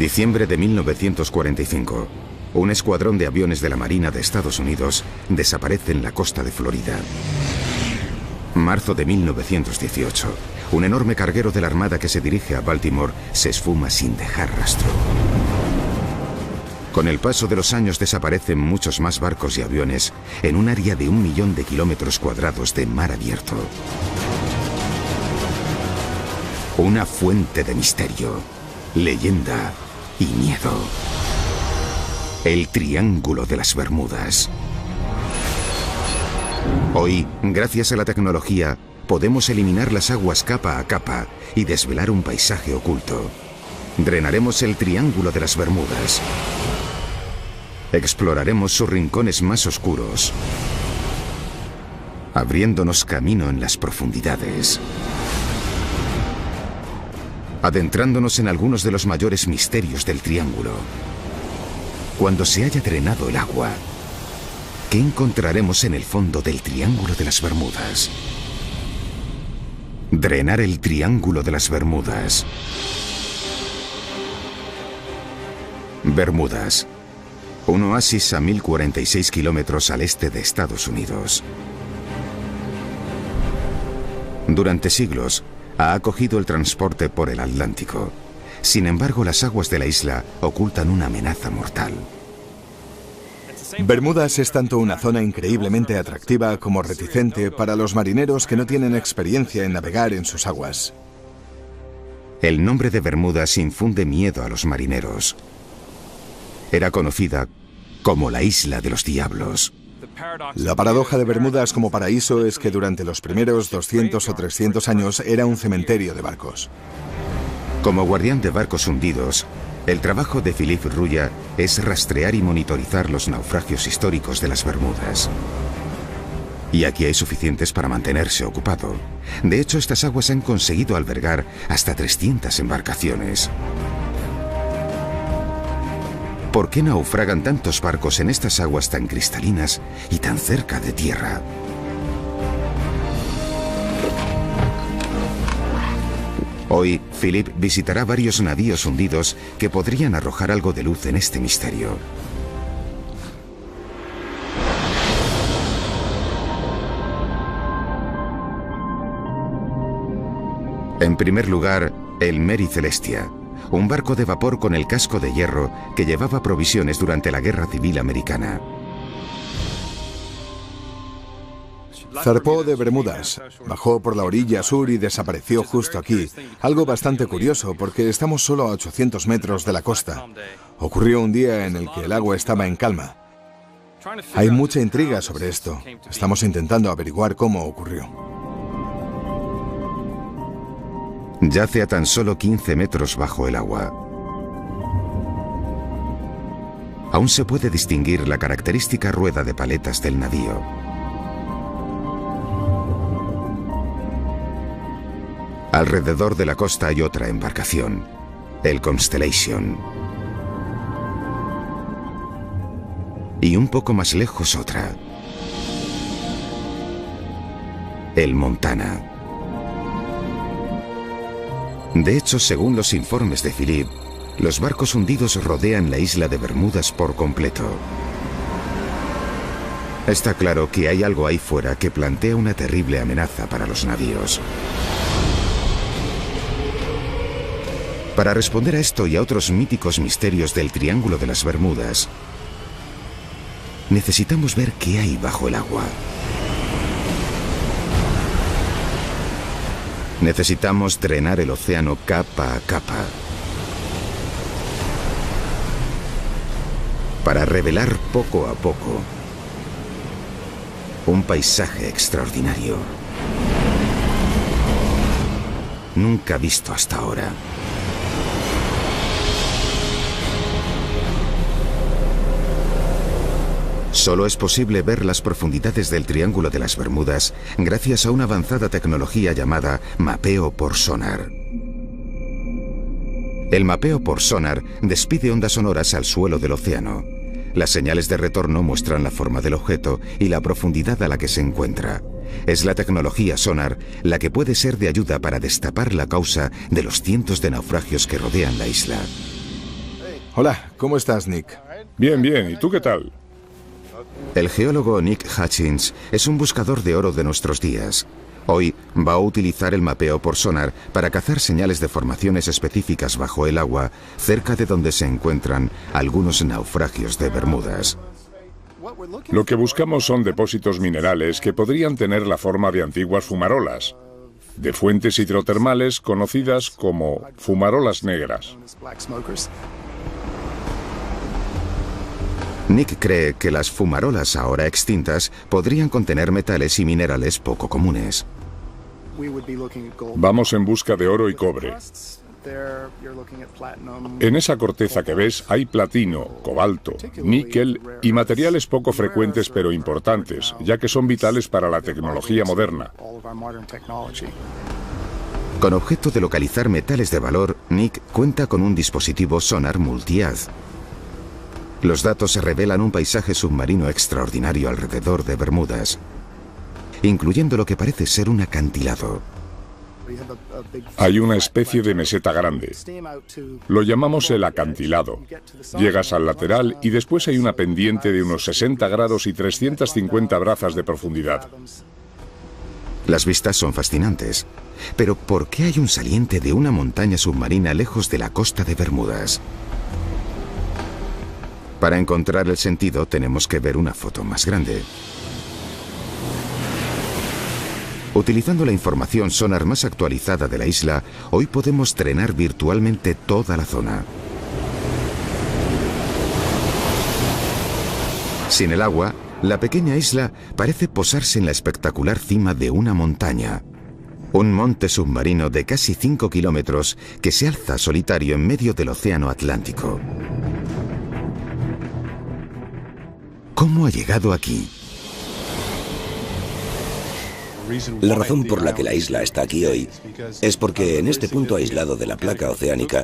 Diciembre de 1945. Un escuadrón de aviones de la Marina de Estados Unidos desaparece en la costa de Florida. Marzo de 1918. Un enorme carguero de la Armada que se dirige a Baltimore se esfuma sin dejar rastro. Con el paso de los años desaparecen muchos más barcos y aviones en un área de 1 millón de kilómetros cuadrados de mar abierto. Una fuente de misterio, leyenda y miedo. El Triángulo de las Bermudas. Hoy, gracias a la tecnología, podemos eliminar las aguas capa a capa y desvelar un paisaje oculto. Drenaremos el Triángulo de las Bermudas. Exploraremos sus rincones más oscuros, abriéndonos camino en las profundidades. Adentrándonos en algunos de los mayores misterios del Triángulo. Cuando se haya drenado el agua, ¿qué encontraremos en el fondo del Triángulo de las Bermudas? Drenar el Triángulo de las Bermudas. Bermudas. Un oasis a 1046 kilómetros al este de Estados Unidos. Durante siglos ha acogido el transporte por el Atlántico. Sin embargo, las aguas de la isla ocultan una amenaza mortal. Bermudas es tanto una zona increíblemente atractiva como reticente para los marineros que no tienen experiencia en navegar en sus aguas. El nombre de Bermudas infunde miedo a los marineros. Era conocida como la Isla de los Diablos. La paradoja de Bermudas como paraíso es que durante los primeros 200 o 300 años era un cementerio de barcos. Como guardián de barcos hundidos, el trabajo de Philippe Rouillat es rastrear y monitorizar los naufragios históricos de las Bermudas. Y aquí hay suficientes para mantenerse ocupado. De hecho, estas aguas han conseguido albergar hasta 300 embarcaciones. ¿Por qué naufragan tantos barcos en estas aguas tan cristalinas y tan cerca de tierra? Hoy, Philippe visitará varios navíos hundidos que podrían arrojar algo de luz en este misterio. En primer lugar, el Mary Celestia, un barco de vapor con el casco de hierro que llevaba provisiones durante la Guerra Civil Americana. Zarpó de Bermudas, bajó por la orilla sur y desapareció justo aquí. Algo bastante curioso porque estamos solo a 800 metros de la costa. Ocurrió un día en el que el agua estaba en calma. Hay mucha intriga sobre esto. Estamos intentando averiguar cómo ocurrió. Yace a tan solo 15 metros bajo el agua. Aún se puede distinguir la característica rueda de paletas del navío. Alrededor de la costa hay otra embarcación, el Constellation. Y un poco más lejos otra, el Montana. De hecho, según los informes de Philippe, los barcos hundidos rodean la isla de Bermudas por completo. Está claro que hay algo ahí fuera que plantea una terrible amenaza para los navíos. Para responder a esto y a otros míticos misterios del Triángulo de las Bermudas, necesitamos ver qué hay bajo el agua. Necesitamos drenar el océano capa a capa para revelar poco a poco un paisaje extraordinario, nunca visto hasta ahora. Solo es posible ver las profundidades del Triángulo de las Bermudas gracias a una avanzada tecnología llamada mapeo por sonar. El mapeo por sonar despide ondas sonoras al suelo del océano. Las señales de retorno muestran la forma del objeto y la profundidad a la que se encuentra. Es la tecnología sonar la que puede ser de ayuda para destapar la causa de los cientos de naufragios que rodean la isla. Hola, ¿cómo estás, Nick? Bien, bien. ¿Y tú qué tal? El geólogo Nick Hutchins es un buscador de oro de nuestros días. Hoy va a utilizar el mapeo por sonar para cazar señales de formaciones específicas bajo el agua, cerca de donde se encuentran algunos naufragios de Bermudas. Lo que buscamos son depósitos minerales que podrían tener la forma de antiguas fumarolas, de fuentes hidrotermales conocidas como fumarolas negras. Nick cree que las fumarolas ahora extintas podrían contener metales y minerales poco comunes. Vamos en busca de oro y cobre. En esa corteza que ves hay platino, cobalto, níquel y materiales poco frecuentes pero importantes, ya que son vitales para la tecnología moderna. Con objeto de localizar metales de valor, Nick cuenta con un dispositivo sonar multihaz. Los datos revelan un paisaje submarino extraordinario alrededor de Bermudas, incluyendo lo que parece ser un acantilado. Hay una especie de meseta grande. Lo llamamos el acantilado. Llegas al lateral y después hay una pendiente de unos 60 grados y 350 brazas de profundidad. Las vistas son fascinantes. Pero ¿por qué hay un saliente de una montaña submarina lejos de la costa de Bermudas? Para encontrar el sentido tenemos que ver una foto más grande. Utilizando la información sonar más actualizada de la isla, hoy podemos trenar virtualmente toda la zona. Sin el agua, la pequeña isla parece posarse en la espectacular cima de una montaña. Un monte submarino de casi 5 kilómetros que se alza solitario en medio del océano Atlántico. ¿Cómo ha llegado aquí? La razón por la que la isla está aquí hoy es porque en este punto aislado de la placa oceánica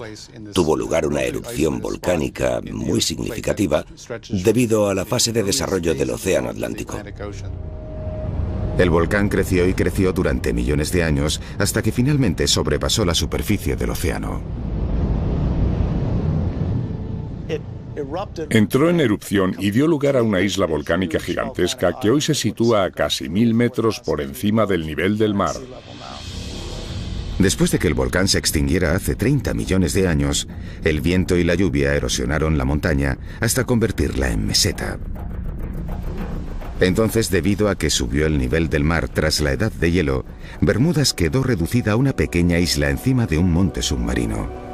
tuvo lugar una erupción volcánica muy significativa debido a la fase de desarrollo del océano Atlántico. El volcán creció y creció durante millones de años hasta que finalmente sobrepasó la superficie del océano. Entró en erupción y dio lugar a una isla volcánica gigantesca que hoy se sitúa a casi 1000 metros por encima del nivel del mar. Después de que el volcán se extinguiera hace 30 millones de años, el viento y la lluvia erosionaron la montaña hasta convertirla en meseta. Entonces, debido a que subió el nivel del mar tras la edad de hielo, Bermudas quedó reducida a una pequeña isla encima de un monte submarino.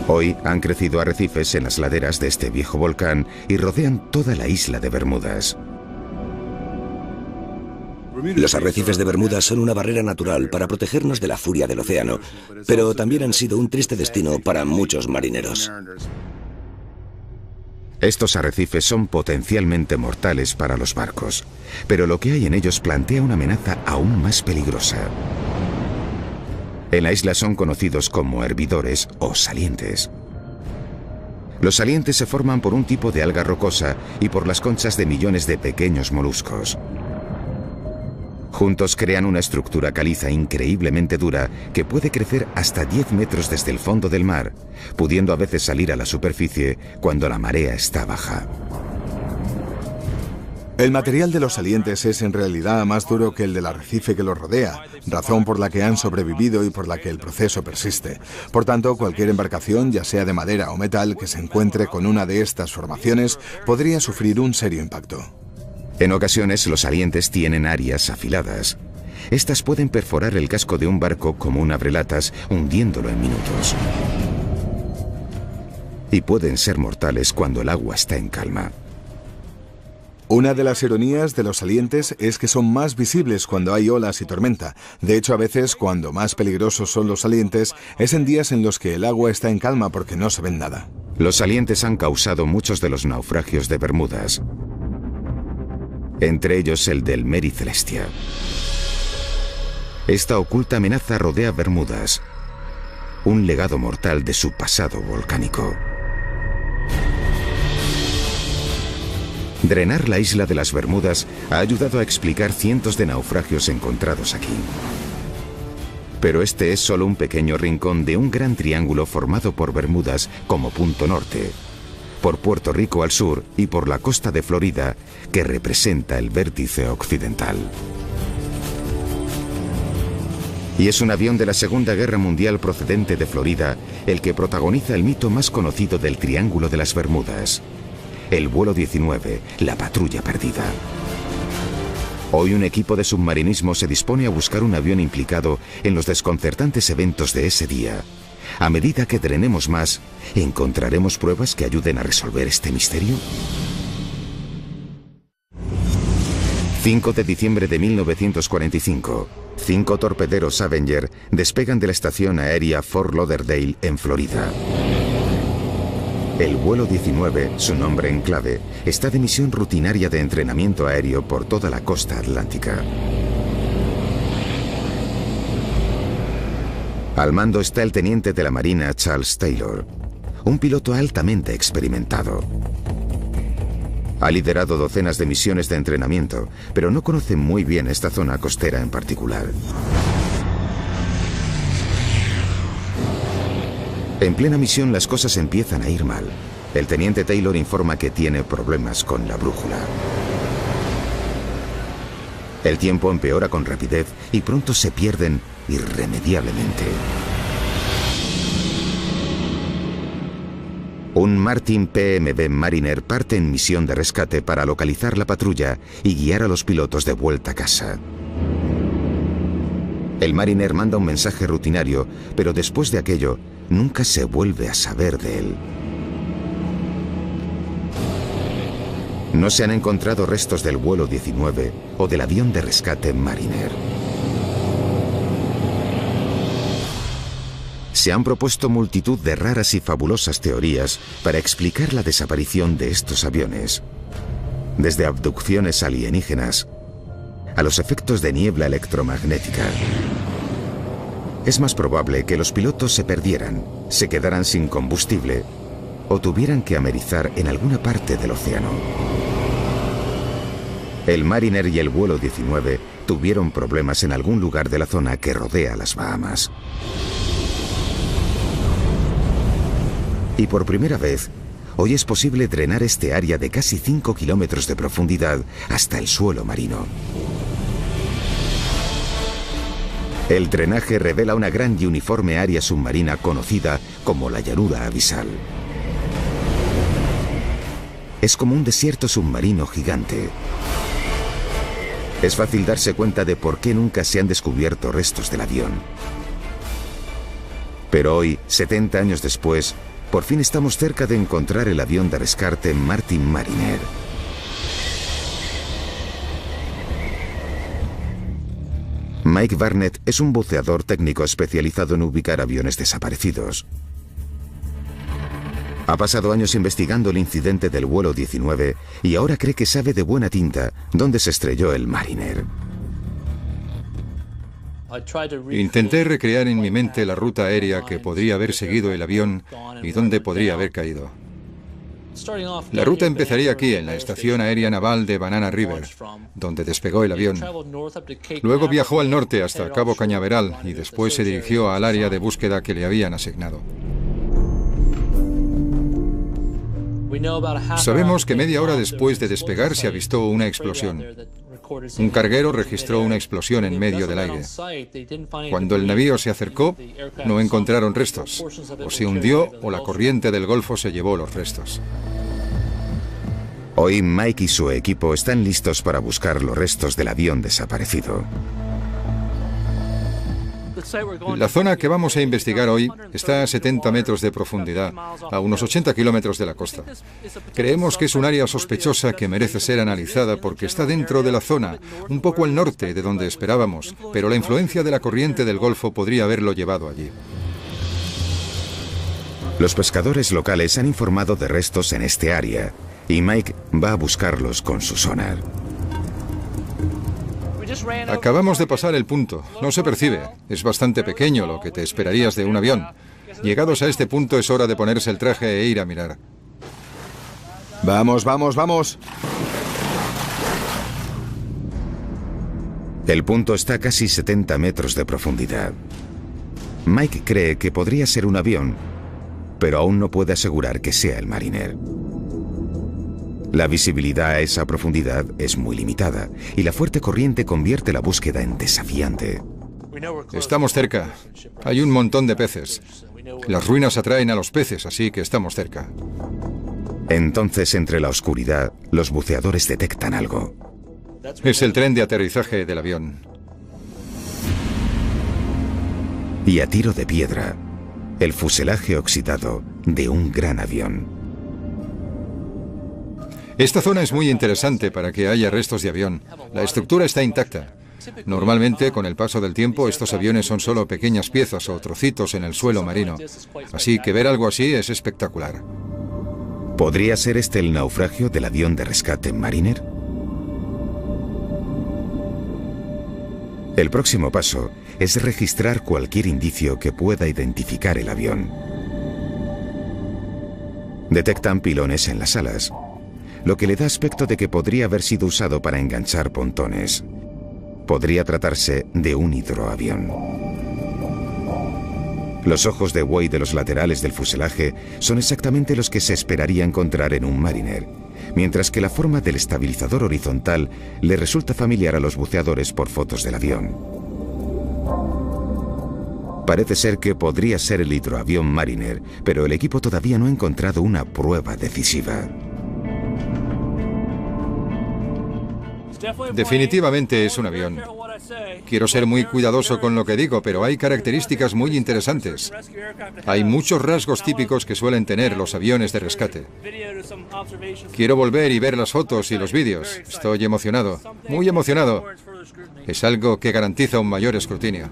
Hoy han crecido arrecifes en las laderas de este viejo volcán y rodean toda la isla de Bermudas. Los arrecifes de Bermudas son una barrera natural para protegernos de la furia del océano, pero también han sido un triste destino para muchos marineros. Estos arrecifes son potencialmente mortales para los barcos, pero lo que hay en ellos plantea una amenaza aún más peligrosa. En la isla son conocidos como hervidores o salientes. Los salientes se forman por un tipo de alga rocosa y por las conchas de millones de pequeños moluscos. Juntos crean una estructura caliza increíblemente dura que puede crecer hasta 10 metros desde el fondo del mar, pudiendo a veces salir a la superficie cuando la marea está baja. El material de los salientes es en realidad más duro que el del arrecife que los rodea, razón por la que han sobrevivido y por la que el proceso persiste. Por tanto, cualquier embarcación, ya sea de madera o metal, que se encuentre con una de estas formaciones, podría sufrir un serio impacto. En ocasiones, los salientes tienen áreas afiladas. Estas pueden perforar el casco de un barco como un abrelatas, hundiéndolo en minutos. Y pueden ser mortales cuando el agua está en calma. Una de las ironías de los salientes es que son más visibles cuando hay olas y tormenta. De hecho, a veces, cuando más peligrosos son los salientes, es en días en los que el agua está en calma porque no se ven nada. Los salientes han causado muchos de los naufragios de Bermudas, entre ellos el del Mary Celestia. Esta oculta amenaza rodea Bermudas, un legado mortal de su pasado volcánico. Drenar la isla de las Bermudas ha ayudado a explicar cientos de naufragios encontrados aquí. Pero este es solo un pequeño rincón de un gran triángulo formado por Bermudas como punto norte, por Puerto Rico al sur y por la costa de Florida, que representa el vértice occidental. Y es un avión de la Segunda Guerra Mundial procedente de Florida el que protagoniza el mito más conocido del Triángulo de las Bermudas, el vuelo 19, la patrulla perdida. Hoy un equipo de submarinismo se dispone a buscar un avión implicado en los desconcertantes eventos de ese día. A medida que drenemos más, ¿encontraremos pruebas que ayuden a resolver este misterio? 5 de diciembre de 1945. 5 torpederos Avenger despegan de la estación aérea Fort Lauderdale en Florida. El vuelo 19, su nombre en clave, está de misión rutinaria de entrenamiento aéreo por toda la costa atlántica. Al mando está el teniente de la Marina Charles Taylor, un piloto altamente experimentado. Ha liderado docenas de misiones de entrenamiento, pero no conoce muy bien esta zona costera en particular. En plena misión las cosas empiezan a ir mal. El teniente Taylor informa que tiene problemas con la brújula. El tiempo empeora con rapidez y pronto se pierden irremediablemente. Un Martin PMB Mariner parte en misión de rescate para localizar la patrulla y guiar a los pilotos de vuelta a casa. El Mariner manda un mensaje rutinario, pero después de aquello, nunca se vuelve a saber de él. No se han encontrado restos del vuelo 19 o del avión de rescate Mariner. Se han propuesto multitud de raras y fabulosas teorías para explicar la desaparición de estos aviones. Desde abducciones alienígenas a los efectos de niebla electromagnética. Es más probable que los pilotos se perdieran, se quedaran sin combustible o tuvieran que amerizar en alguna parte del océano. El Mariner y el vuelo 19 tuvieron problemas en algún lugar de la zona que rodea las Bahamas. Y por primera vez, hoy es posible drenar este área de casi 5 kilómetros de profundidad hasta el suelo marino. El drenaje revela una gran y uniforme área submarina conocida como la llanura abisal. Es como un desierto submarino gigante. Es fácil darse cuenta de por qué nunca se han descubierto restos del avión. Pero hoy, 70 años después, por fin estamos cerca de encontrar el avión de rescate Martin Mariner. Mike Barnett es un buceador técnico especializado en ubicar aviones desaparecidos. Ha pasado años investigando el incidente del vuelo 19 y ahora cree que sabe de buena tinta dónde se estrelló el Mariner. Intenté recrear en mi mente la ruta aérea que podría haber seguido el avión y dónde podría haber caído. La ruta empezaría aquí, en la estación aérea naval de Banana River, donde despegó el avión. Luego viajó al norte hasta Cabo Cañaveral y después se dirigió al área de búsqueda que le habían asignado. Sabemos que media hora después de despegar se avistó una explosión. Un carguero registró una explosión en medio del aire. Cuando el navío se acercó, no encontraron restos. O se hundió o la corriente del Golfo se llevó los restos. Hoy Mike y su equipo están listos para buscar los restos del avión desaparecido. La zona que vamos a investigar hoy está a 70 metros de profundidad, a unos 80 kilómetros de la costa. Creemos que es un área sospechosa que merece ser analizada porque está dentro de la zona, un poco al norte de donde esperábamos, pero la influencia de la corriente del Golfo podría haberlo llevado allí. Los pescadores locales han informado de restos en este área y Mike va a buscarlos con su sonar. Acabamos de pasar el punto. No se percibe. Es bastante pequeño, lo que te esperarías de un avión. Llegados a este punto es hora de ponerse el traje e ir a mirar. Vamos, vamos, vamos. El punto está a casi 70 metros de profundidad. Mike cree que podría ser un avión, pero aún no puede asegurar que sea el Mariner. La visibilidad a esa profundidad es muy limitada y la fuerte corriente convierte la búsqueda en desafiante. Estamos cerca. Hay un montón de peces. Las ruinas atraen a los peces, así que estamos cerca. Entonces, entre la oscuridad, los buceadores detectan algo. Es el tren de aterrizaje del avión. Y a tiro de piedra, el fuselaje oxidado de un gran avión. Esta zona es muy interesante para que haya restos de avión. La estructura está intacta. Normalmente, con el paso del tiempo, estos aviones son solo pequeñas piezas o trocitos en el suelo marino. Así que ver algo así es espectacular. ¿Podría ser este el naufragio del avión de rescate Mariner? El próximo paso es registrar cualquier indicio que pueda identificar el avión. Detectan pilones en las alas, lo que le da aspecto de que podría haber sido usado para enganchar pontones. Podría tratarse de un hidroavión. Los ojos de buey de los laterales del fuselaje son exactamente los que se esperaría encontrar en un Mariner, mientras que la forma del estabilizador horizontal le resulta familiar a los buceadores por fotos del avión. Parece ser que podría ser el hidroavión Mariner, pero el equipo todavía no ha encontrado una prueba decisiva. Definitivamente es un avión. Quiero ser muy cuidadoso con lo que digo, pero hay características muy interesantes. Hay muchos rasgos típicos que suelen tener los aviones de rescate. Quiero volver y ver las fotos y los vídeos. Estoy emocionado, muy emocionado. Es algo que garantiza un mayor escrutinio.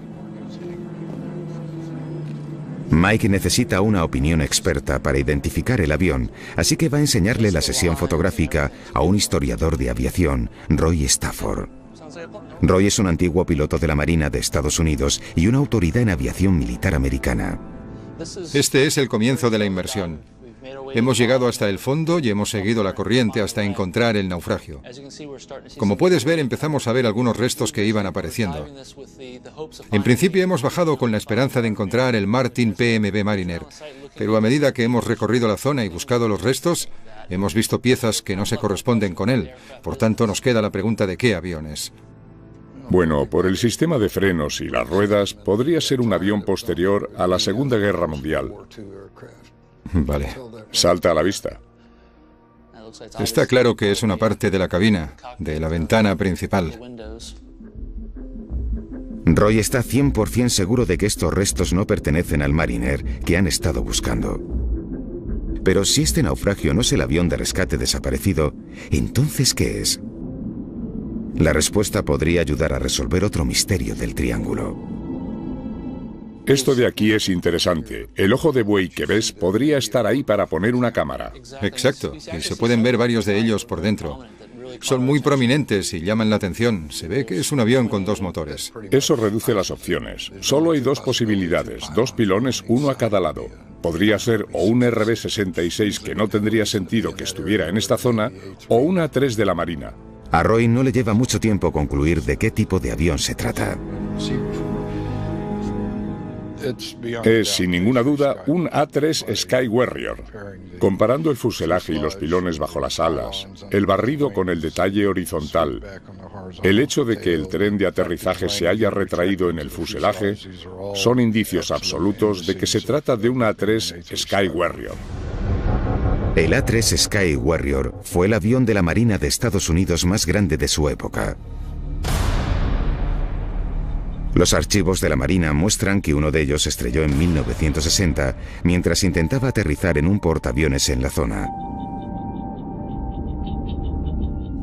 Mike necesita una opinión experta para identificar el avión, así que va a enseñarle la sesión fotográfica a un historiador de aviación, Roy Stafford. Roy es un antiguo piloto de la Marina de Estados Unidos y una autoridad en aviación militar americana. Este es el comienzo de la inmersión. Hemos llegado hasta el fondo y hemos seguido la corriente hasta encontrar el naufragio. Como puedes ver, empezamos a ver algunos restos que iban apareciendo. En principio hemos bajado con la esperanza de encontrar el Martin PMB Mariner, pero a medida que hemos recorrido la zona y buscado los restos, hemos visto piezas que no se corresponden con él. Por tanto, nos queda la pregunta de qué avión es. Bueno, por el sistema de frenos y las ruedas, podría ser un avión posterior a la Segunda Guerra Mundial. Vale. Salta a la vista. Está claro que es una parte de la cabina, de la ventana principal. Roy está 100% seguro de que estos restos no pertenecen al Mariner que han estado buscando. Pero si este naufragio no es el avión de rescate desaparecido, ¿entonces qué es? La respuesta podría ayudar a resolver otro misterio del triángulo. Esto de aquí es interesante. El ojo de buey que ves podría estar ahí para poner una cámara. Exacto, y se pueden ver varios de ellos por dentro. Son muy prominentes y llaman la atención. Se ve que es un avión con dos motores. Eso reduce las opciones. Solo hay dos posibilidades, dos pilones, uno a cada lado. Podría ser o un RB-66 que no tendría sentido que estuviera en esta zona, o un A-3 de la Marina. A Roy no le lleva mucho tiempo concluir de qué tipo de avión se trata. Es, sin ninguna duda, un A-3 Sky Warrior. Comparando el fuselaje y los pilones bajo las alas, el barrido con el detalle horizontal, el hecho de que el tren de aterrizaje se haya retraído en el fuselaje, son indicios absolutos de que se trata de un A-3 Sky Warrior. El A-3 Sky Warrior fue el avión de la Marina de Estados Unidos más grande de su época. Los archivos de la Marina muestran que uno de ellos se estrelló en 1960 mientras intentaba aterrizar en un portaaviones en la zona.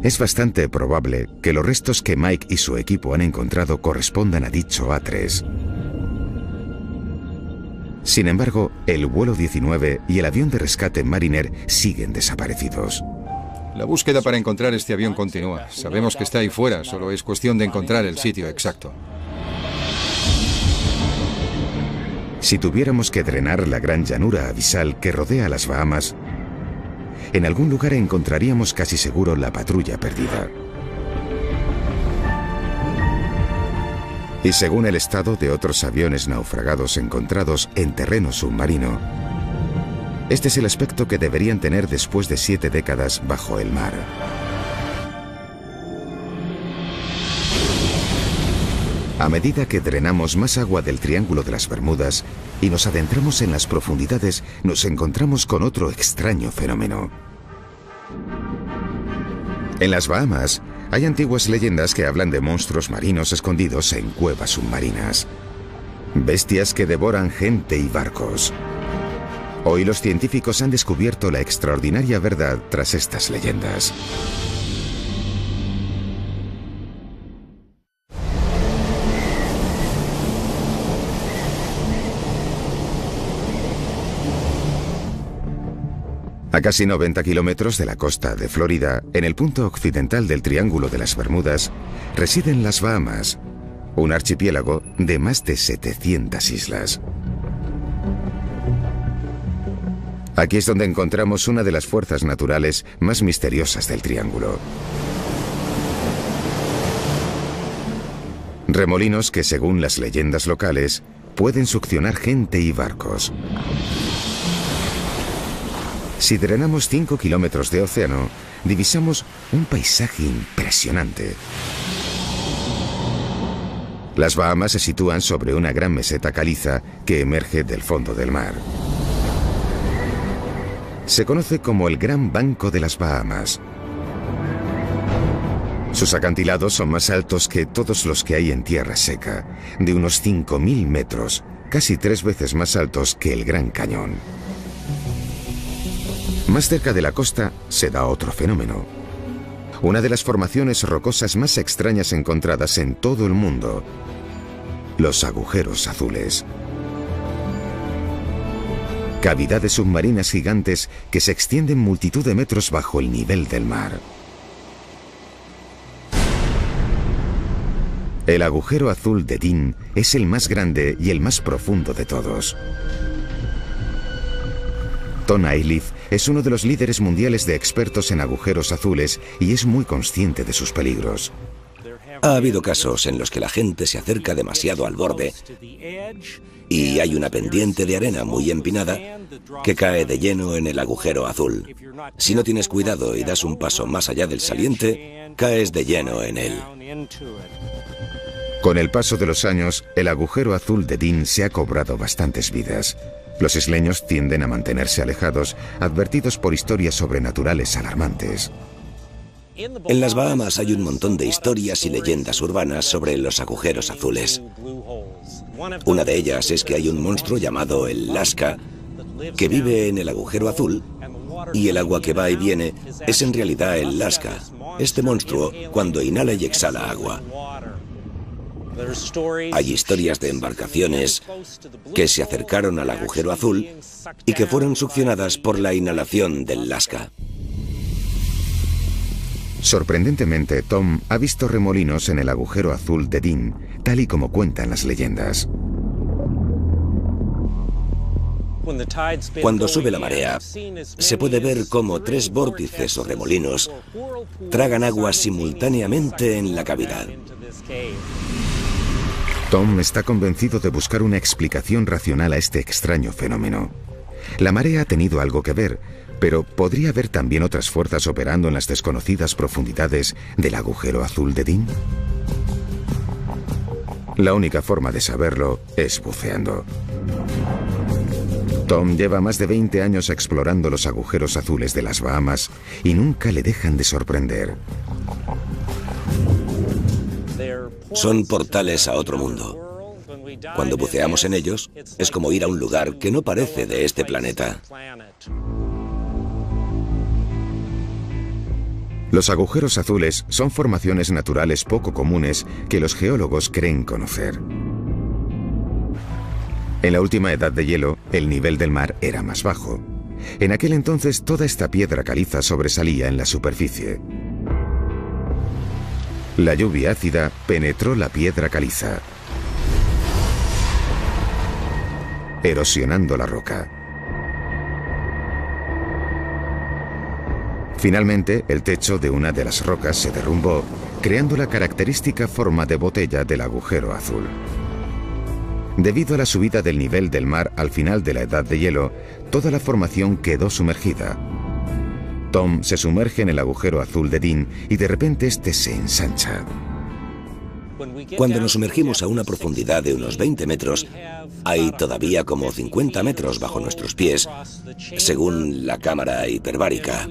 Es bastante probable que los restos que Mike y su equipo han encontrado correspondan a dicho A-3. Sin embargo, el vuelo 19 y el avión de rescate Mariner siguen desaparecidos. La búsqueda para encontrar este avión continúa. Sabemos que está ahí fuera, solo es cuestión de encontrar el sitio exacto. Si tuviéramos que drenar la gran llanura abisal que rodea las Bahamas, en algún lugar encontraríamos casi seguro la patrulla perdida. Y según el estado de otros aviones naufragados encontrados en terreno submarino, este es el aspecto que deberían tener después de 7 décadas bajo el mar. A medida que drenamos más agua del Triángulo de las Bermudas y nos adentramos en las profundidades, nos encontramos con otro extraño fenómeno. En las Bahamas hay antiguas leyendas que hablan de monstruos marinos escondidos en cuevas submarinas. Bestias que devoran gente y barcos. Hoy los científicos han descubierto la extraordinaria verdad tras estas leyendas. A casi 90 kilómetros de la costa de Florida, en el punto occidental del Triángulo de las Bermudas, residen las Bahamas, un archipiélago de más de 700 islas. Aquí es donde encontramos una de las fuerzas naturales más misteriosas del Triángulo. Remolinos que, según las leyendas locales, pueden succionar gente y barcos. Si drenamos 5 kilómetros de océano, divisamos un paisaje impresionante. Las Bahamas se sitúan sobre una gran meseta caliza que emerge del fondo del mar. Se conoce como el Gran Banco de las Bahamas. Sus acantilados son más altos que todos los que hay en tierra seca, de unos 5.000 metros, casi 3 veces más altos que el Gran Cañón. Más cerca de la costa se da otro fenómeno. Una de las formaciones rocosas más extrañas encontradas en todo el mundo: los agujeros azules. Cavidades submarinas gigantes que se extienden multitud de metros bajo el nivel del mar. El agujero azul de Dean es el más grande y el más profundo de todos. Tom Ayliffe es uno de los líderes mundiales de expertos en agujeros azules y es muy consciente de sus peligros. Ha habido casos en los que la gente se acerca demasiado al borde y hay una pendiente de arena muy empinada que cae de lleno en el agujero azul. Si no tienes cuidado y das un paso más allá del saliente, caes de lleno en él. Con el paso de los años, el agujero azul de Dean se ha cobrado bastantes vidas. Los isleños tienden a mantenerse alejados, advertidos por historias sobrenaturales alarmantes. En las Bahamas hay un montón de historias y leyendas urbanas sobre los agujeros azules. Una de ellas es que hay un monstruo llamado el Lasca que vive en el agujero azul y el agua que va y viene es en realidad el Lasca, este monstruo cuando inhala y exhala agua. Hay historias de embarcaciones que se acercaron al agujero azul y que fueron succionadas por la inhalación del Lasca. Sorprendentemente, Tom ha visto remolinos en el agujero azul de Dean, tal y como cuentan las leyendas. Cuando sube la marea, se puede ver cómo 3 vórtices o remolinos tragan agua simultáneamente en la cavidad. Tom está convencido de buscar una explicación racional a este extraño fenómeno. La marea ha tenido algo que ver, pero ¿podría haber también otras fuerzas operando en las desconocidas profundidades del agujero azul de Dean? La única forma de saberlo es buceando. Tom lleva más de 20 años explorando los agujeros azules de las Bahamas y nunca le dejan de sorprender. Son portales a otro mundo. Cuando buceamos en ellos, es como ir a un lugar que no parece de este planeta. Los agujeros azules son formaciones naturales poco comunes que los geólogos creen conocer. En la última edad de hielo, el nivel del mar era más bajo. En aquel entonces, toda esta piedra caliza sobresalía en la superficie. La lluvia ácida penetró la piedra caliza, erosionando la roca. Finalmente, el techo de una de las rocas se derrumbó creando la característica forma de botella del agujero azul. Debido a la subida del nivel del mar al final de la edad de hielo, toda la formación quedó sumergida. Tom se sumerge en el agujero azul de Dean y de repente este se ensancha. Cuando nos sumergimos a una profundidad de unos 20 metros, hay todavía como 50 metros bajo nuestros pies, según la cámara hiperbárica.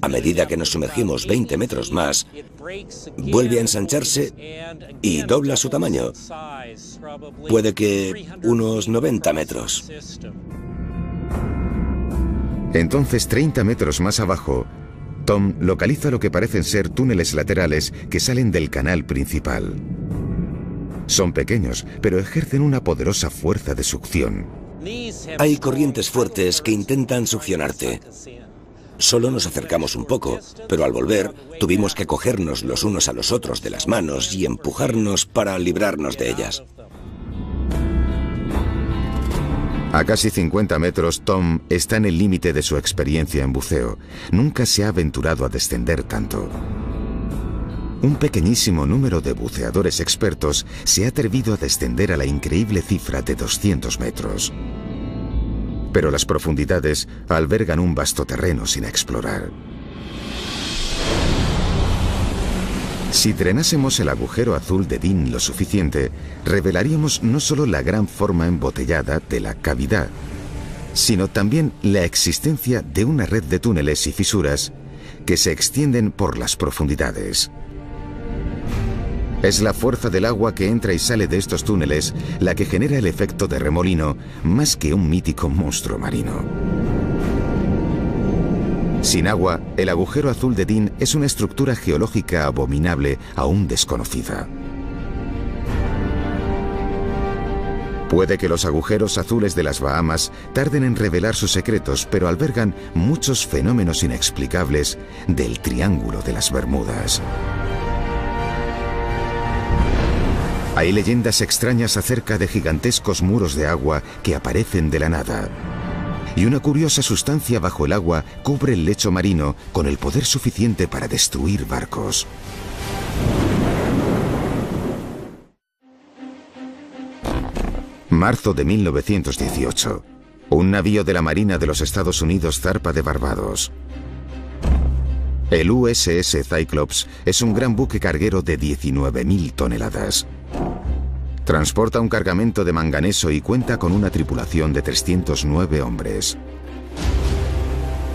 A medida que nos sumergimos 20 metros más, vuelve a ensancharse y dobla su tamaño. Puede que unos 90 metros. Entonces, 30 metros más abajo, Tom localiza lo que parecen ser túneles laterales que salen del canal principal. Son pequeños, pero ejercen una poderosa fuerza de succión. Hay corrientes fuertes que intentan succionarte. Solo nos acercamos un poco, pero al volver tuvimos que cogernos los unos a los otros de las manos y empujarnos para librarnos de ellas. A casi 50 metros, Tom está en el límite de su experiencia en buceo. Nunca se ha aventurado a descender tanto. Un pequeñísimo número de buceadores expertos se ha atrevido a descender a la increíble cifra de 200 metros. Pero las profundidades albergan un vasto terreno sin explorar. Si drenásemos el agujero azul de Dean lo suficiente, revelaríamos no solo la gran forma embotellada de la cavidad, sino también la existencia de una red de túneles y fisuras que se extienden por las profundidades. Es la fuerza del agua que entra y sale de estos túneles la que genera el efecto de remolino, más que un mítico monstruo marino. Sin agua, el agujero azul de Dean es una estructura geológica abominable aún desconocida. Puede que los agujeros azules de las Bahamas tarden en revelar sus secretos, pero albergan muchos fenómenos inexplicables del Triángulo de las Bermudas. Hay leyendas extrañas acerca de gigantescos muros de agua que aparecen de la nada. Y una curiosa sustancia bajo el agua cubre el lecho marino con el poder suficiente para destruir barcos. Marzo de 1918. Un navío de la Marina de los Estados Unidos zarpa de Barbados. El USS Cyclops es un gran buque carguero de 19.000 toneladas. Transporta un cargamento de manganeso y cuenta con una tripulación de 309 hombres.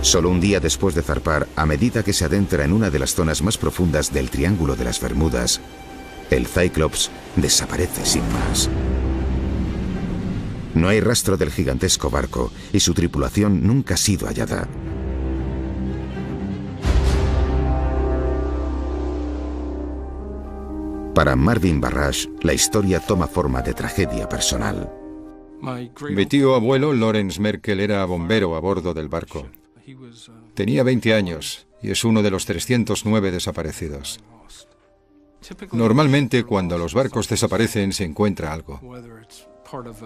Solo un día después de zarpar, a medida que se adentra en una de las zonas más profundas del Triángulo de las Bermudas, el Cyclops desaparece sin más. No hay rastro del gigantesco barco y su tripulación nunca ha sido hallada. Para Marvin Barrage, la historia toma forma de tragedia personal. Mi tío abuelo, Lawrence Merkel, era bombero a bordo del barco. Tenía 20 años y es uno de los 309 desaparecidos. Normalmente, cuando los barcos desaparecen, se encuentra algo.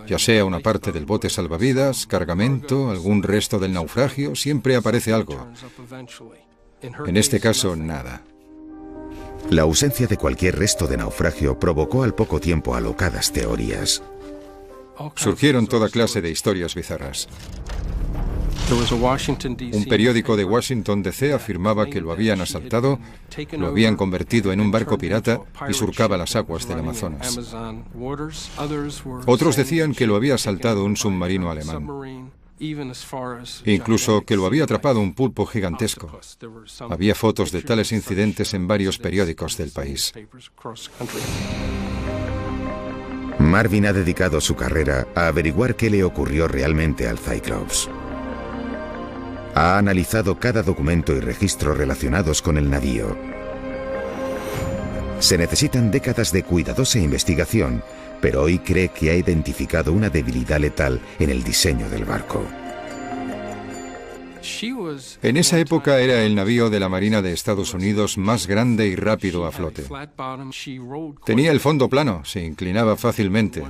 Ya sea una parte del bote salvavidas, cargamento, algún resto del naufragio, siempre aparece algo. En este caso, nada. La ausencia de cualquier resto de naufragio provocó al poco tiempo alocadas teorías. Surgieron toda clase de historias bizarras. Un periódico de Washington, D.C. afirmaba que lo habían asaltado, lo habían convertido en un barco pirata y surcaba las aguas del Amazonas. Otros decían que lo había asaltado un submarino alemán. Incluso que lo había atrapado un pulpo gigantesco. Había fotos de tales incidentes en varios periódicos del país. Marvin ha dedicado su carrera a averiguar qué le ocurrió realmente al Cyclops. Ha analizado cada documento y registro relacionados con el navío. Se necesitan décadas de cuidadosa investigación, pero hoy cree que ha identificado una debilidad letal en el diseño del barco. En esa época era el navío de la Marina de Estados Unidos más grande y rápido a flote. Tenía el fondo plano, se inclinaba fácilmente.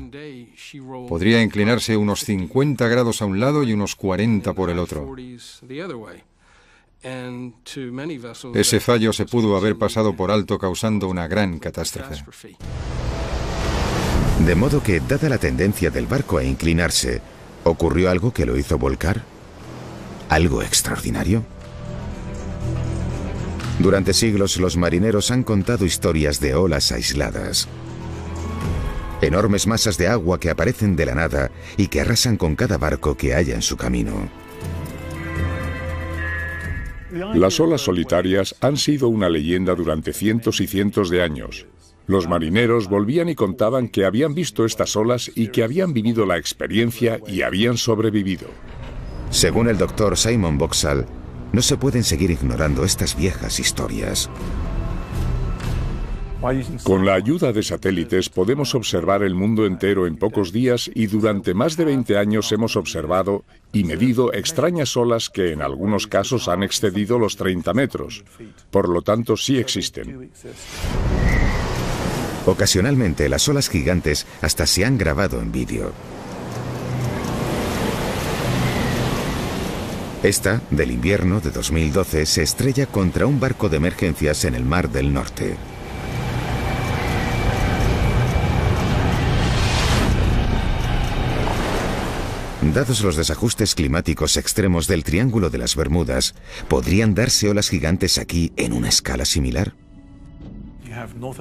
Podría inclinarse unos 50 grados a un lado y unos 40 por el otro. Ese fallo se pudo haber pasado por alto causando una gran catástrofe. De modo que, dada la tendencia del barco a inclinarse, ¿ocurrió algo que lo hizo volcar? ¿Algo extraordinario? Durante siglos los marineros han contado historias de olas aisladas. Enormes masas de agua que aparecen de la nada y que arrasan con cada barco que haya en su camino. Las olas solitarias han sido una leyenda durante cientos y cientos de años. Los marineros volvían y contaban que habían visto estas olas y que habían vivido la experiencia y habían sobrevivido. Según el doctor Simon Boxall, no se pueden seguir ignorando estas viejas historias. Con la ayuda de satélites podemos observar el mundo entero en pocos días y durante más de 20 años hemos observado y medido extrañas olas que en algunos casos han excedido los 30 metros. Por lo tanto, sí existen. Ocasionalmente las olas gigantes hasta se han grabado en vídeo. Esta, del invierno de 2012, se estrella contra un barco de emergencias en el Mar del Norte. Dados los desajustes climáticos extremos del Triángulo de las Bermudas, ¿podrían darse olas gigantes aquí en una escala similar?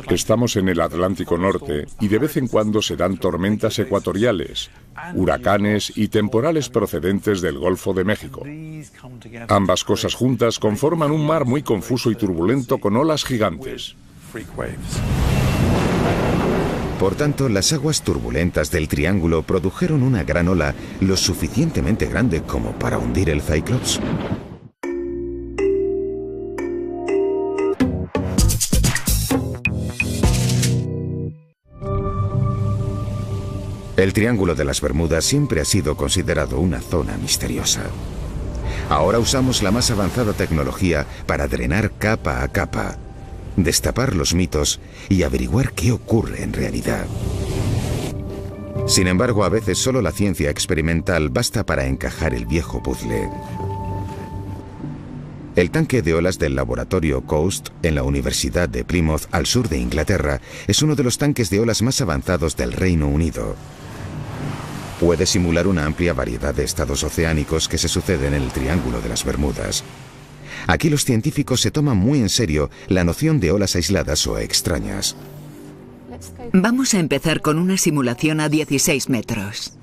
Estamos en el Atlántico Norte y de vez en cuando se dan tormentas ecuatoriales, huracanes y temporales procedentes del Golfo de México. Ambas cosas juntas conforman un mar muy confuso y turbulento con olas gigantes. Por tanto, las aguas turbulentas del Triángulo produjeron una gran ola lo suficientemente grande como para hundir el Cyclops. El Triángulo de las Bermudas siempre ha sido considerado una zona misteriosa. Ahora usamos la más avanzada tecnología para drenar capa a capa, destapar los mitos y averiguar qué ocurre en realidad. Sin embargo, a veces solo la ciencia experimental basta para encajar el viejo puzzle. El tanque de olas del laboratorio Coast en la Universidad de Plymouth, al sur de Inglaterra, es uno de los tanques de olas más avanzados del Reino Unido. Puede simular una amplia variedad de estados oceánicos que se suceden en el Triángulo de las Bermudas. Aquí los científicos se toman muy en serio la noción de olas aisladas o extrañas. Vamos a empezar con una simulación a 16 metros.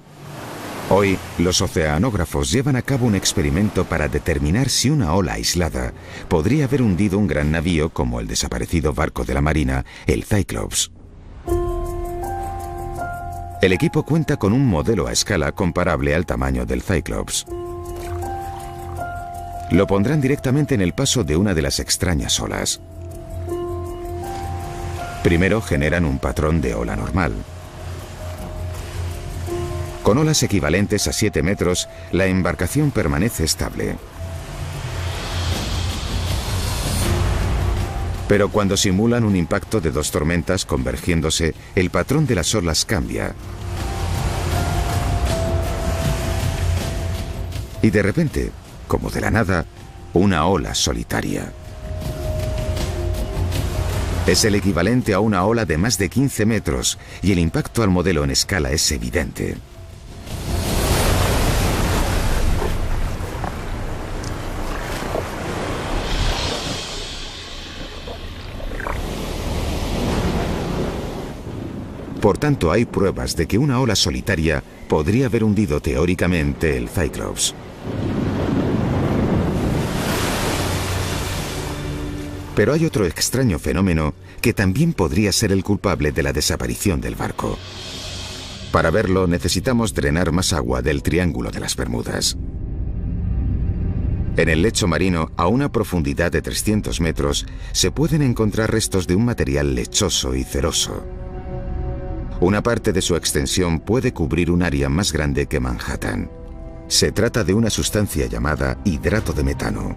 Hoy, los oceanógrafos llevan a cabo un experimento para determinar si una ola aislada podría haber hundido un gran navío como el desaparecido barco de la Marina, el Cyclops. El equipo cuenta con un modelo a escala comparable al tamaño del Cyclops. Lo pondrán directamente en el paso de una de las extrañas olas. Primero generan un patrón de ola normal. Con olas equivalentes a 7 metros, la embarcación permanece estable. Pero cuando simulan un impacto de dos tormentas convergiéndose, el patrón de las olas cambia. Y de repente, como de la nada, una ola solitaria. Es el equivalente a una ola de más de 15 metros y el impacto al modelo en escala es evidente. Por tanto, hay pruebas de que una ola solitaria podría haber hundido teóricamente el Cyclops. Pero hay otro extraño fenómeno que también podría ser el culpable de la desaparición del barco. Para verlo, necesitamos drenar más agua del Triángulo de las Bermudas. En el lecho marino, a una profundidad de 300 metros, se pueden encontrar restos de un material lechoso y ceroso. Una parte de su extensión puede cubrir un área más grande que Manhattan. Se trata de una sustancia llamada hidrato de metano.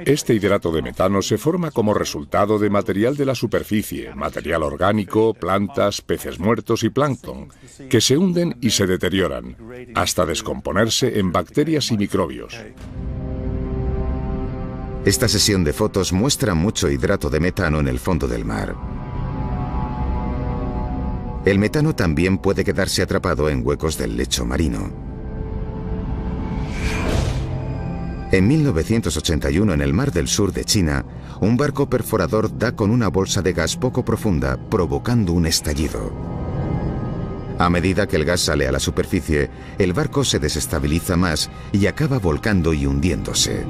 Este hidrato de metano se forma como resultado de material de la superficie, material orgánico, plantas, peces muertos y plancton, que se hunden y se deterioran, hasta descomponerse en bacterias y microbios. Esta sesión de fotos muestra mucho hidrato de metano en el fondo del mar. El metano también puede quedarse atrapado en huecos del lecho marino. En 1981, en el Mar del Sur de China, un barco perforador da con una bolsa de gas poco profunda, provocando un estallido. A medida que el gas sale a la superficie, el barco se desestabiliza más y acaba volcando y hundiéndose.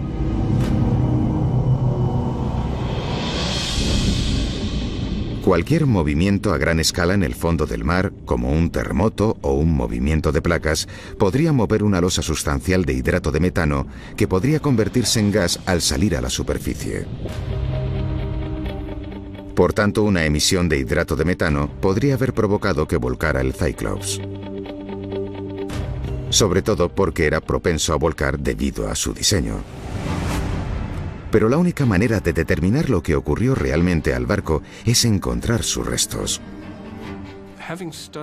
Cualquier movimiento a gran escala en el fondo del mar, como un terremoto o un movimiento de placas, podría mover una losa sustancial de hidrato de metano que podría convertirse en gas al salir a la superficie. Por tanto, una emisión de hidrato de metano podría haber provocado que volcara el Cyclops. Sobre todo porque era propenso a volcar debido a su diseño. Pero la única manera de determinar lo que ocurrió realmente al barco es encontrar sus restos.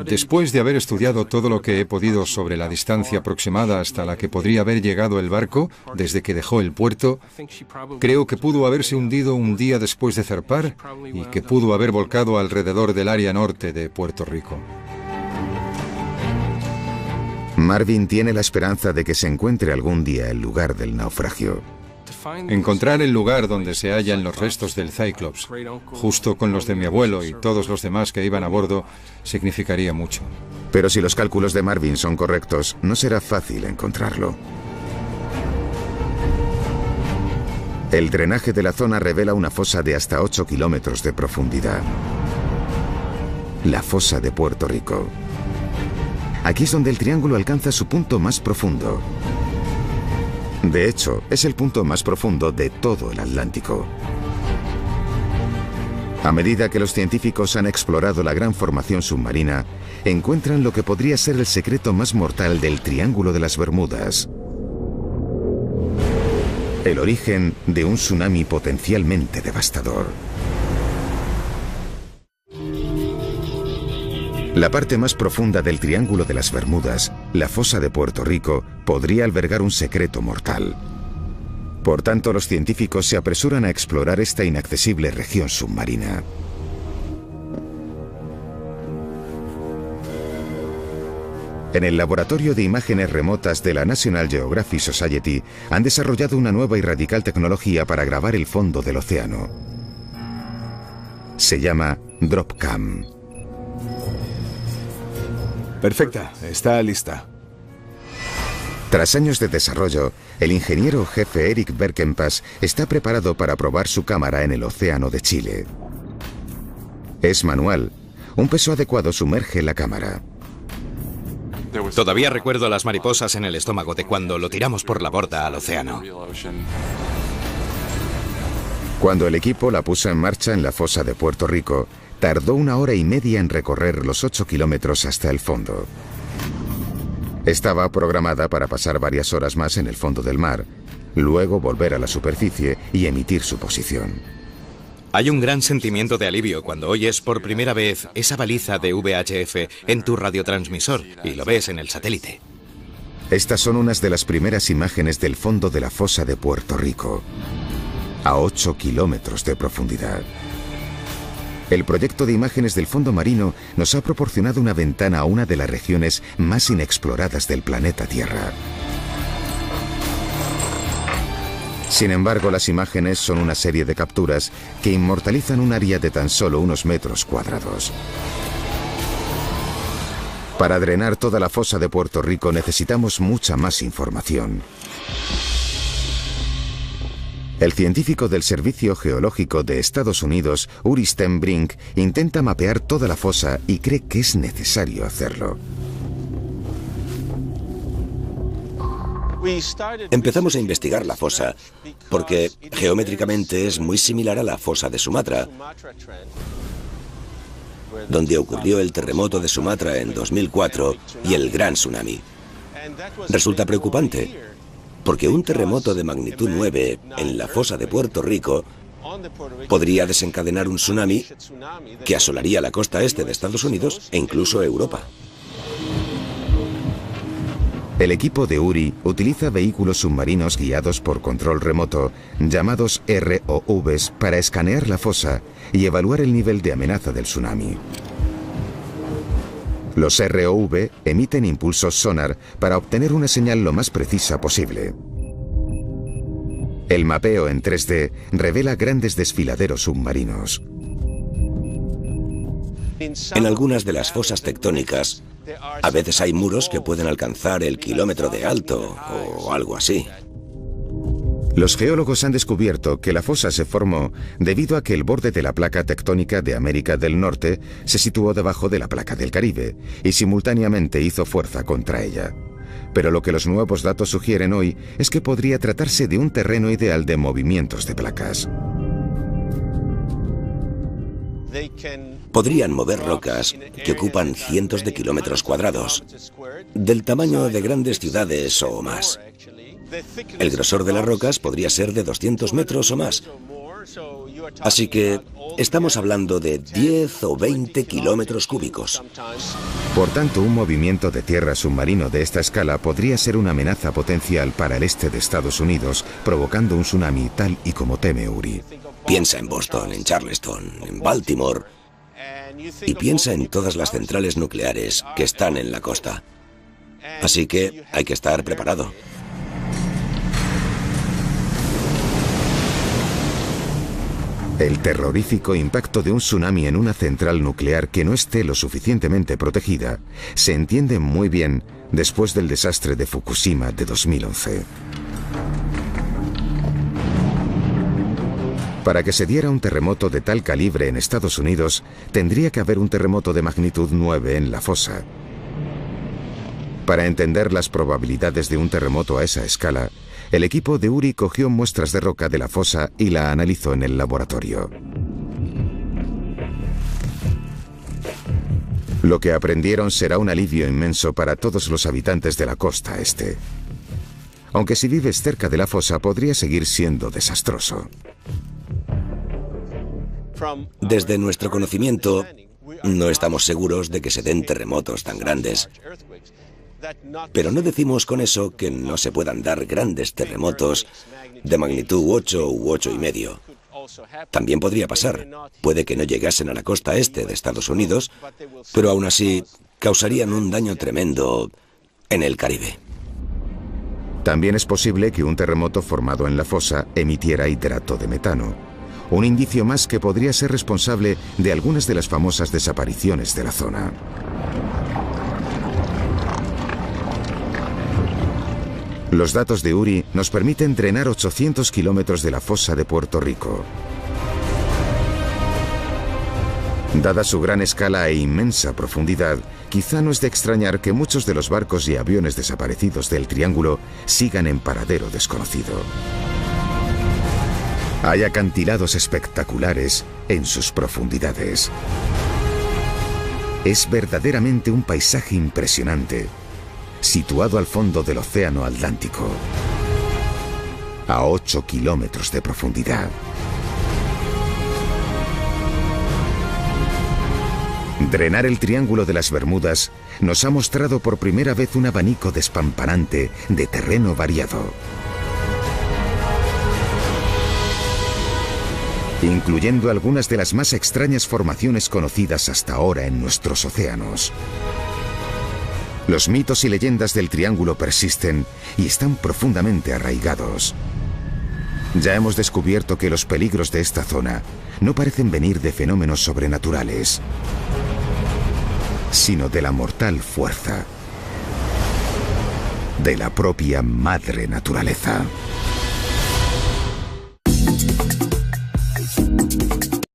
Después de haber estudiado todo lo que he podido sobre la distancia aproximada hasta la que podría haber llegado el barco desde que dejó el puerto, creo que pudo haberse hundido un día después de zarpar y que pudo haber volcado alrededor del área norte de Puerto Rico. Marvin tiene la esperanza de que se encuentre algún día el lugar del naufragio. Encontrar el lugar donde se hallan los restos del Cyclops, justo con los de mi abuelo y todos los demás que iban a bordo, significaría mucho. Pero si los cálculos de Marvin son correctos, no será fácil encontrarlo. El drenaje de la zona revela una fosa de hasta 8 kilómetros de profundidad. La fosa de Puerto Rico. Aquí es donde el triángulo alcanza su punto más profundo. De hecho, es el punto más profundo de todo el Atlántico. A medida que los científicos han explorado la gran formación submarina, encuentran lo que podría ser el secreto más mortal del Triángulo de las Bermudas. El origen de un tsunami potencialmente devastador. La parte más profunda del Triángulo de las Bermudas, la fosa de Puerto Rico, podría albergar un secreto mortal. Por tanto, los científicos se apresuran a explorar esta inaccesible región submarina. En el Laboratorio de Imágenes Remotas de la National Geographic Society han desarrollado una nueva y radical tecnología para grabar el fondo del océano. Se llama DropCam. Perfecta, está lista. Tras años de desarrollo, el ingeniero jefe Eric Berkenpass está preparado para probar su cámara en el océano de Chile. Es manual. Un peso adecuado sumerge la cámara. Todavía recuerdo las mariposas en el estómago de cuando lo tiramos por la borda al océano. Cuando el equipo la puso en marcha en la fosa de Puerto Rico, tardó 1 hora y media en recorrer los 8 kilómetros hasta el fondo. Estaba programada para pasar varias horas más en el fondo del mar, luego volver a la superficie y emitir su posición. Hay un gran sentimiento de alivio cuando oyes por primera vez esa baliza de VHF en tu radiotransmisor y lo ves en el satélite. Estas son unas de las primeras imágenes del fondo de la fosa de Puerto Rico, a 8 kilómetros de profundidad. El proyecto de imágenes del fondo marino nos ha proporcionado una ventana a una de las regiones más inexploradas del planeta Tierra. Sin embargo, las imágenes son una serie de capturas que inmortalizan un área de tan solo unos metros cuadrados. Para drenar toda la fosa de Puerto Rico necesitamos mucha más información. El científico del Servicio Geológico de Estados Unidos, Uri Stenbrink, intenta mapear toda la fosa y cree que es necesario hacerlo. Empezamos a investigar la fosa porque geométricamente es muy similar a la fosa de Sumatra, donde ocurrió el terremoto de Sumatra en 2004 y el gran tsunami. Resulta preocupante, porque un terremoto de magnitud 9 en la fosa de Puerto Rico podría desencadenar un tsunami que asolaría la costa este de Estados Unidos e incluso Europa. El equipo de Uri utiliza vehículos submarinos guiados por control remoto, llamados ROVs, para escanear la fosa y evaluar el nivel de amenaza del tsunami. Los ROV emiten impulsos sonar para obtener una señal lo más precisa posible. El mapeo en 3D revela grandes desfiladeros submarinos. En algunas de las fosas tectónicas, a veces hay muros que pueden alcanzar el kilómetro de alto o algo así. Los geólogos han descubierto que la fosa se formó debido a que el borde de la placa tectónica de América del Norte se situó debajo de la placa del Caribe y simultáneamente hizo fuerza contra ella. Pero lo que los nuevos datos sugieren hoy es que podría tratarse de un terreno ideal de movimientos de placas. Podrían mover rocas que ocupan cientos de kilómetros cuadrados, del tamaño de grandes ciudades o más. El grosor de las rocas podría ser de 200 metros o más. Así que estamos hablando de 10 o 20 kilómetros cúbicos. Por tanto, un movimiento de tierra submarino de esta escala podría ser una amenaza potencial para el este de Estados Unidos, provocando un tsunami tal y como teme Uri. Piensa en Boston, en Charleston, en Baltimore, y piensa en todas las centrales nucleares que están en la costa. Así que hay que estar preparado. El terrorífico impacto de un tsunami en una central nuclear que no esté lo suficientemente protegida se entiende muy bien después del desastre de Fukushima de 2011. Para que se diera un terremoto de tal calibre en Estados Unidos, tendría que haber un terremoto de magnitud 9 en la fosa. Para entender las probabilidades de un terremoto a esa escala, el equipo de Uri cogió muestras de roca de la fosa y la analizó en el laboratorio. Lo que aprendieron será un alivio inmenso para todos los habitantes de la costa este. Aunque si vives cerca de la fosa podría seguir siendo desastroso. Desde nuestro conocimiento, no estamos seguros de que se den terremotos tan grandes. Pero no decimos con eso que no se puedan dar grandes terremotos de magnitud 8 u 8,5. También podría pasar. Puede que no llegasen a la costa este de Estados Unidos, pero aún así causarían un daño tremendo en el Caribe. También es posible que un terremoto formado en la fosa emitiera hidrato de metano, un indicio más que podría ser responsable de algunas de las famosas desapariciones de la zona. Los datos de Uri nos permiten drenar 800 kilómetros de la fosa de Puerto Rico. Dada su gran escala e inmensa profundidad, quizá no es de extrañar que muchos de los barcos y aviones desaparecidos del Triángulo sigan en paradero desconocido. Hay acantilados espectaculares en sus profundidades. Es verdaderamente un paisaje impresionante, situado al fondo del Océano Atlántico, a 8 kilómetros de profundidad. Drenar el Triángulo de las Bermudas nos ha mostrado por primera vez un abanico despampanante de terreno variado, incluyendo algunas de las más extrañas formaciones conocidas hasta ahora en nuestros océanos. Los mitos y leyendas del Triángulo persisten y están profundamente arraigados. Ya hemos descubierto que los peligros de esta zona no parecen venir de fenómenos sobrenaturales, sino de la mortal fuerza de la propia madre naturaleza.